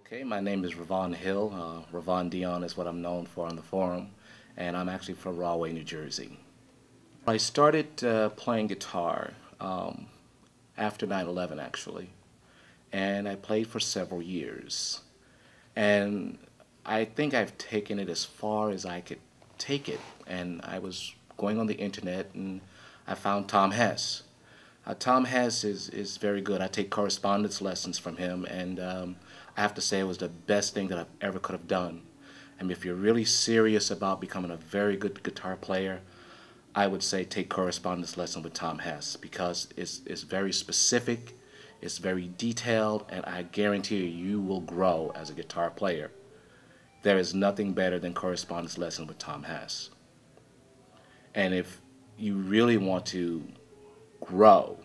Okay, my name is Rovan Hill. Rovan Deon is what I'm known for on the forum, and I'm actually from Rahway, New Jersey. I started playing guitar after 9/11, actually, and I played for several years. And I think I've taken it as far as I could take it. And I was going on the internet and I found Tom Hess. Tom Hess is very good. I take correspondence lessons from him, and I have to say it was the best thing that I've ever could have done. And if you're really serious about becoming a very good guitar player, I would say take correspondence lesson with Tom Hess because it's very specific, it's very detailed, and I guarantee you will grow as a guitar player. There is nothing better than correspondence lesson with Tom Hess. And if you really want to grow,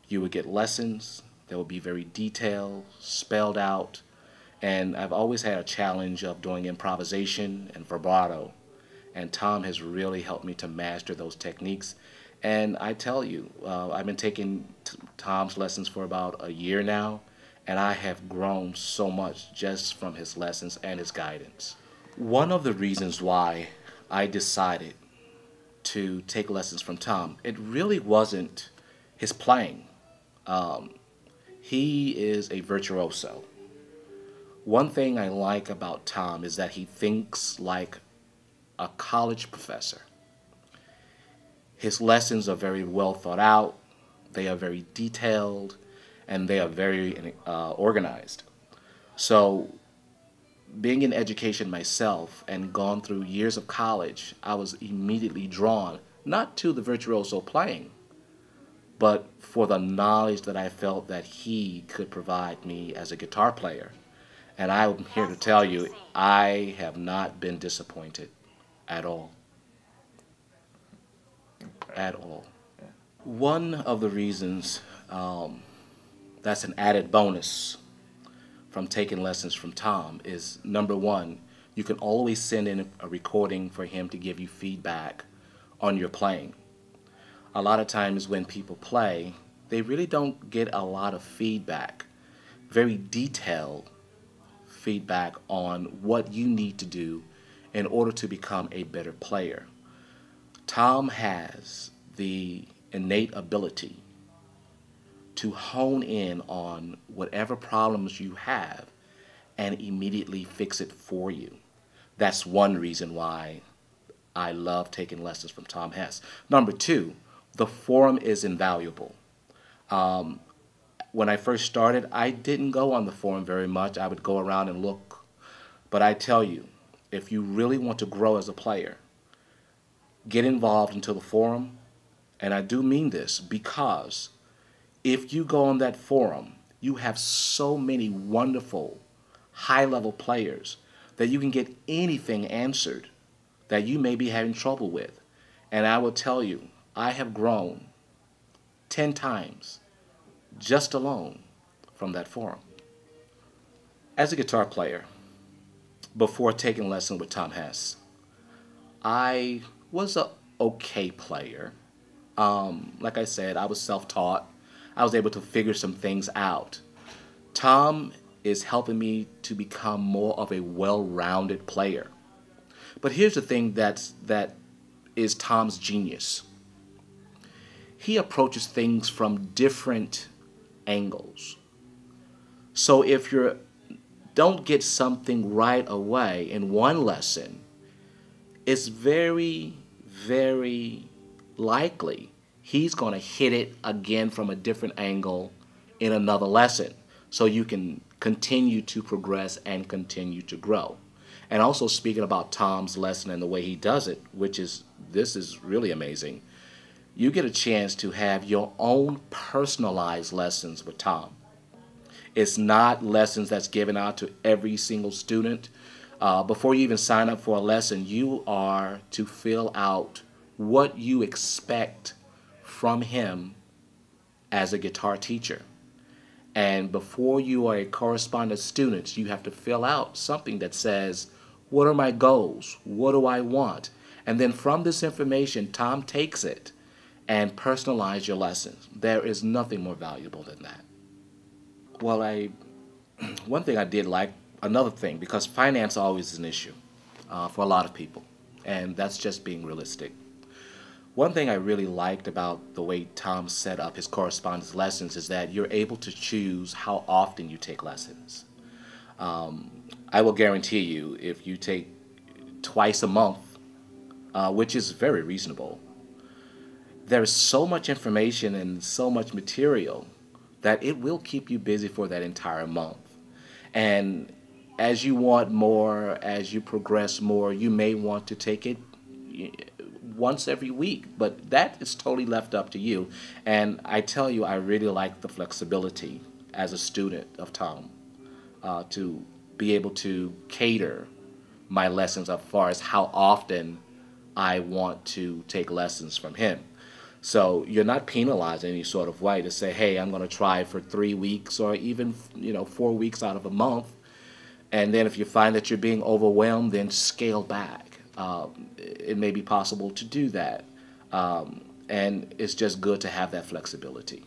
you would get lessons that will be very detailed, spelled out, and I've always had a challenge of doing improvisation and vibrato, and Tom has really helped me to master those techniques. And I tell you, I've been taking Tom's lessons for about a year now, and I have grown so much just from his lessons and his guidance. One of the reasons why I decided to take lessons from Tom, it really wasn't his playing. Um, he is a virtuoso. One thing I like about Tom is that he thinks like a college professor. His lessons are very well thought out, they are very detailed, and they are very organized. So, being in education myself and gone through years of college, I was immediately drawn not to the virtuoso playing, but for the knowledge that I felt that he could provide me as a guitar player. And I'm here to tell you, I have not been disappointed at all. At all. One of the reasons that's an added bonus from taking lessons from Tom is number one, you can always send in a recording for him to give you feedback on your playing. A lot of times when people play, they really don't get a lot of feedback, very detailed feedback on what you need to do in order to become a better player. Tom has the innate ability to hone in on whatever problems you have and immediately fix it for you. That's one reason why I love taking lessons from Tom Hess. Number two, the forum is invaluable. Um, when I first started, I didn't go on the forum very much. I would go around and look. But I tell you, if you really want to grow as a player, get involved into the forum. And I do mean this because if you go on that forum, you have so many wonderful high-level players that you can get anything answered that you may be having trouble with. And I will tell you, I have grown 10 times just alone from that forum. As a guitar player, before taking lessons with Tom Hess, I was a okay player. Like I said, I was self-taught. I was able to figure some things out. Tom is helping me to become more of a well-rounded player. But here's the thing that is Tom's genius. He approaches things from different angles. So if you don't get something right away in one lesson, it's very, very likely he's going to hit it again from a different angle in another lesson so you can continue to progress and continue to grow. And also speaking about Tom's lesson and the way he does it, this is really amazing. You get a chance to have your own personalized lessons with Tom. It's not lessons that's given out to every single student. Before you even sign up for a lesson, you are to fill out what you expect from him as a guitar teacher. And before you are a correspondence student, you have to fill out something that says, what are my goals? What do I want? And then from this information, Tom takes it and personalize your lessons. There is nothing more valuable than that. Well, I one thing I did like, another thing, because finance always is an issue for a lot of people, and that's just being realistic. One thing I really liked about the way Tom set up his correspondence lessons is that you're able to choose how often you take lessons. I will guarantee you, if you take twice a month, which is very reasonable, there is so much information and so much material that it will keep you busy for that entire month. And as you want more, as you progress more, you may want to take it once every week, but that is totally left up to you. And I tell you, I really like the flexibility as a student of Tom to be able to cater my lessons as far as how often I want to take lessons from him. So you're not penalized in any sort of way to say, hey, I'm going to try for 3 weeks or even 4 weeks out of a month. And then if you find that you're being overwhelmed, then scale back. It may be possible to do that. And it's just good to have that flexibility.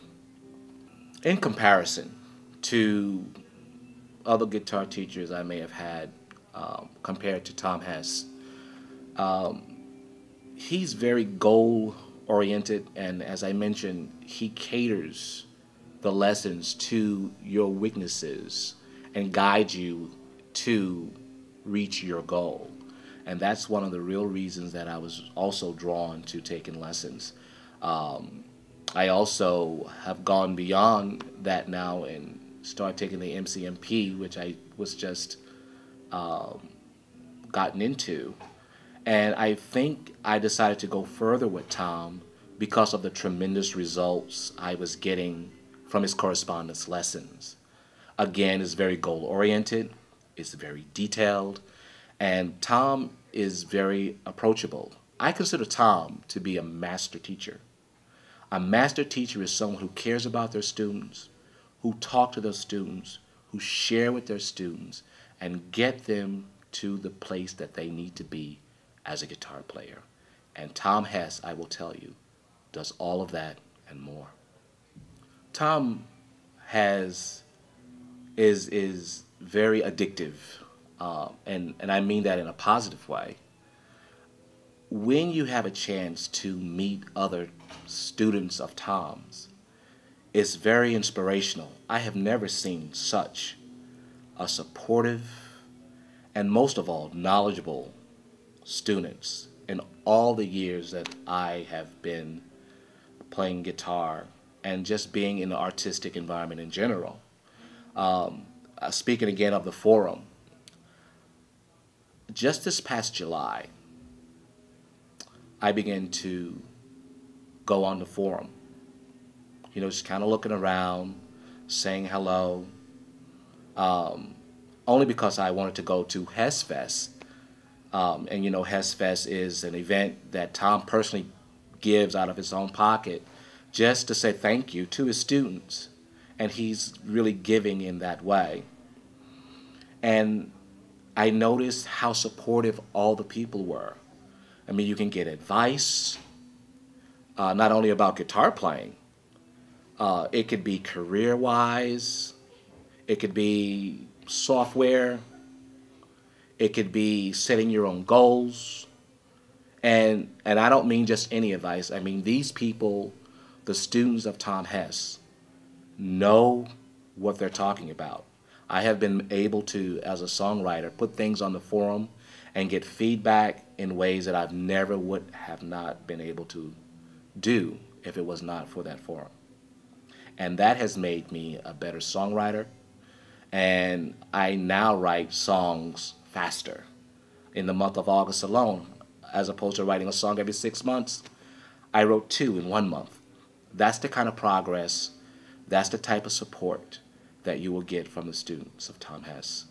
In comparison to other guitar teachers I may have had compared to Tom Hess, he's very goal oriented, and as I mentioned, he caters the lessons to your weaknesses and guides you to reach your goal. And that's one of the real reasons that I was also drawn to taking lessons. I also have gone beyond that now and started taking the MCMP, which I was just gotten into. And I think I decided to go further with Tom because of the tremendous results I was getting from his correspondence lessons. Again, it's very goal-oriented, it's very detailed, and Tom is very approachable. I consider Tom to be a master teacher. A master teacher is someone who cares about their students, who talk to their students, who share with their students, and get them to the place that they need to be as a guitar player. And Tom Hess, I will tell you, does all of that and more. Tom is very addictive, and I mean that in a positive way. When you have a chance to meet other students of Tom's, it's very inspirational. I have never seen such a supportive and most of all knowledgeable students in all the years that I have been playing guitar and just being in the artistic environment in general. Speaking again of the forum, just this past July, I began to go on the forum, just kind of looking around, saying hello, only because I wanted to go to Hess Fest. And Hess Fest is an event that Tom personally gives out of his own pocket just to say thank you to his students. And he's really giving in that way. And I noticed how supportive all the people were. I mean, you can get advice, not only about guitar playing. It could be career-wise. It could be software. It could be setting your own goals. And I don't mean just any advice. I mean, these people, the students of Tom Hess, know what they're talking about. I have been able to, as a songwriter, put things on the forum and get feedback in ways that I've never would have not been able to do if it was not for that forum. And that has made me a better songwriter. And I now write songs faster. In the month of August alone, as opposed to writing a song every 6 months, I wrote 2 in 1 month. That's the kind of progress, that's the type of support that you will get from the students of Tom Hess.